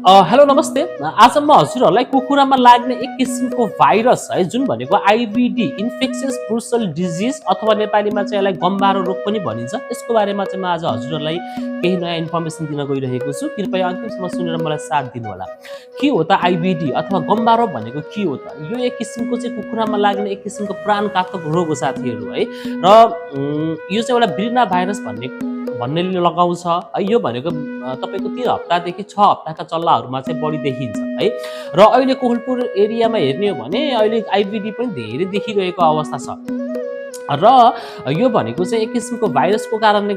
Hello नमस्ते। आज म हजुरहरूलाई कुखुरामा लाग्ने एक किसिमको भाइरस है जुन भनेको आइबिडी इन्फेक्सियस ब्रुसल डिजिज अथवा नेपालीमा चाहिँ यसलाई गम्बारो रोग पनि भनिन्छ। यसको बारेमा चाहिँ म आज हजुरहरूलाई केही नयाँ इन्फर्मेसन दिन गइरहेको छु। कृपया अन्तिमसम्म सुनेर मलाई साथ दिनुहोला। के हो त आइबिडी अथवा गम्बारो भनेको के हो त? यो एक किसिमको चाहिँ कुखुरामा लाग्ने एक किसिमको प्राणघातक रोग हो साथीहरू है। र यो चाहिँ एउटा ब्रिना भाइरस भन्ने लगाउँछ है। यो भनेको तपाईँको 3 हप्तादेखि 6 हप्ताका चल्लाहरूमा चाहिँ बढी देखिन्छ है। र अहिले कोहलपुर एरियामा हेर्ने हो भने अहिले आइबिडी पनि धेरै देखिरहेको अवस्था छ। र यो भनेको चाहिँ एक किसिमको भाइरसको कारणले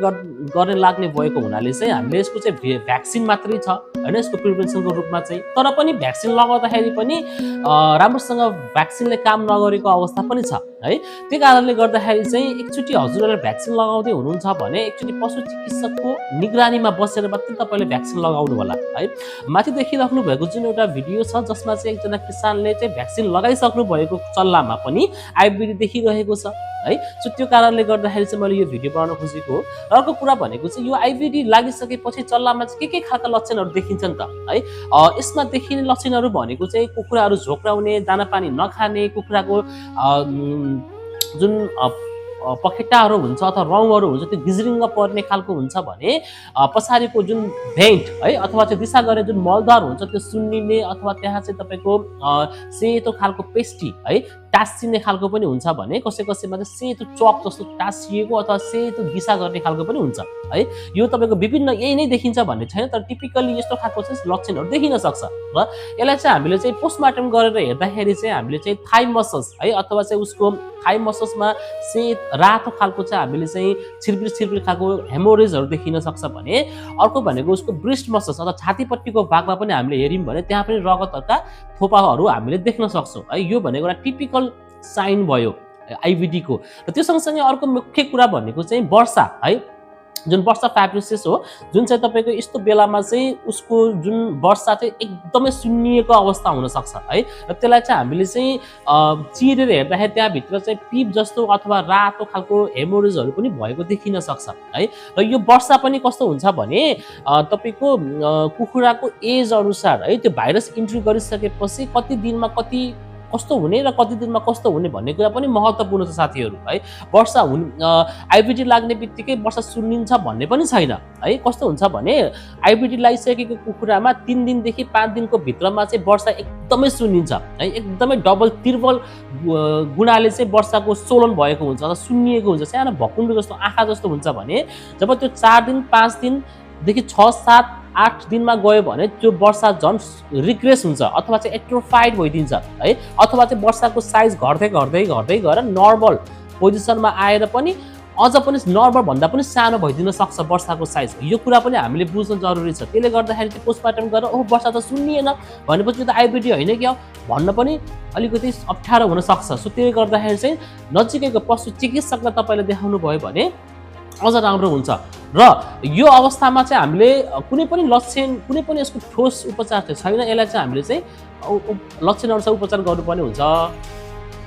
गर्ने लाग्ने भएको हुनाले चाहिँ हामीले यसको चाहिँ भ्याक्सिन मात्रै छ होइन, यसको प्रिभेन्सनको रूपमा चाहिँ। तर पनि भ्याक्सिन लगाउँदाखेरि पनि राम्रोसँग भ्याक्सिनले काम नगरेको अवस्था पनि छ है। त्यो कारणले गर्दाखेरि चाहिँ एकचोटि हजुरहरूले भ्याक्सिन लगाउँदै हुनुहुन्छ भने एकचोटि पशु चिकित्सकको निगरानीमा बसेर मात्रै तपाईँले भ्याक्सिन लगाउनु होला है। माथि देखिराख्नु भएको जुन एउटा भिडियो छ जसमा चाहिँ एकजना किसानले चाहिँ भ्याक्सिन लगाइसक्नु भएको चल्लामा पनि आइबिडी देखिरहेको छ है। सो त्यो कारणले गर्दाखेरि चाहिँ मैले यो भिडियो बनाउन खोजेको हो। र अर्को कुरा भनेको चाहिँ यो आइबिडी लागिसकेपछि चल्लामा चाहिँ के खालका लक्षणहरू देखिन्छन् त है। यसमा देखिने लक्षणहरू भनेको चाहिँ कुखुराहरू झोक्राउने, दाना पानी नखाने, कुखुराको जुन पखेटाहरू हुन्छ अथवा रौँहरू हुन्छ त्यो गिज्रिङ्ग पर्ने खालको हुन्छ भने पछाडिको जुन भेन्ट है अथवा चाहिँ दिशा गर्ने जुन मलद्वार हुन्छ त्यो सुन्निने अथवा त्यहाँ चाहिँ तपाईँको सेतो खालको पेस्टी है टाँसिने खालको पनि हुन्छ भने कसैमा चाहिँ सेतो चक जस्तो टाँसिएको अथवा सेतो दिशा गर्ने खालको पनि हुन्छ है। यो तपाईँको विभिन्न यही नै देखिन्छ भन्ने छैन, तर टिपिकल्ली यस्तो खालको चाहिँ लक्षणहरू देखिन सक्छ। र यसलाई चाहिँ हामीले चाहिँ पोस्टमार्टम गरेर हेर्दाखेरि चाहिँ हामीले चाहिँ थाई मसल्स है अथवा चाहिँ उसको थाई मसल्समा रातो खालको चाहिँ हामीले चाहिँ छिर्पिर खालको हेमोरेजहरू देखिन सक्छ भने अर्को भनेको उसको ब्रेस्ट मसल्स अथवा छातीपट्टिको भागमा पनि हामीले हेऱ्यौँ भने त्यहाँ पनि रगतका थोपाहरू हामीले देख्न सक्छौँ है। यो भनेको एउटा टिपिकल साइन भयो आइबिडीको। र त्यो सँगसँगै अर्को मुख्य कुरा भनेको चाहिँ वर्षा है, जुन वर्षा फाइब्रोसिस हो जुन चाहिँ तपाईँको यस्तो बेलामा चाहिँ उसको जुन वर्षा चाहिँ एकदमै सुन्निएको अवस्था हुनसक्छ है। र त्यसलाई चाहिँ हामीले चाहिँ चिरेर हेर्दाखेरि त्यहाँभित्र चाहिँ पिप जस्तो अथवा रातो खालको हेमोरेजहरू पनि भएको देखिन सक्छ है। र यो वर्षा पनि कस्तो हुन्छ भने तपाईँको कुखुराको एज अनुसार है त्यो भाइरस इन्ट्री गरिसकेपछि कति दिनमा कस्तो हुने र कति दिनमा कस्तो हुने भन्ने कुरा पनि महत्त्वपूर्ण छ साथीहरू है। वर्षा आइबिडी लाग्ने बित्तिकै वर्षा सुन्निन्छ भन्ने पनि छैन है। कस्तो हुन्छ भने आइबिडी लगाइसकेको कुखुरामा 3 दिनदेखि 5 दिनको भित्रमा चाहिँ वर्षा एकदमै सुन्निन्छ है। एकदमै डबल तिर्बल गुणाले चाहिँ वर्षाको सोलन भएको हुन्छ अथवा सुन्निएको हुन्छ, सानो भकुन्डो जस्तो आँखा जस्तो हुन्छ भने जब त्यो 4 दिन 5 दिनदेखि 6 7 8 दिनमा गयो भने त्यो वर्षा झन् रिग्रेस हुन्छ अथवा चाहिँ एट्रोफाइड भइदिन्छ है। अथवा चाहिँ वर्षाको साइज घट्दै गएर नर्मल पोजिसनमा आएर पनि अझ पनि नर्मल भन्दा पनि सानो भइदिन सक्छ वर्षाको साइज। यो कुरा पनि हामीले बुझ्न जरुरी छ। त्यसले गर्दाखेरि चाहिँ पोस्टमार्टम गरेर वर्षा त सुन्निएन भनेपछि त आइबिडी होइन क्या भन्न पनि अलिकति अप्ठ्यारो हुन सक्छ। सो त्यसले गर्दाखेरि चाहिँ नजिकैको पशु चिकित्सकलाई तपाईँले देखाउनु भयो भने अझ राम्रो हुन्छ। र यो अवस्थामा चाहिँ हामीले कुनै पनि लक्षण कुनै पनि यसको ठोस उपचार चाहिँ छैन। यसलाई चाहिँ हामीले चाहिँ लक्षण अनुसार उपचार गर्नुपर्ने हुन्छ।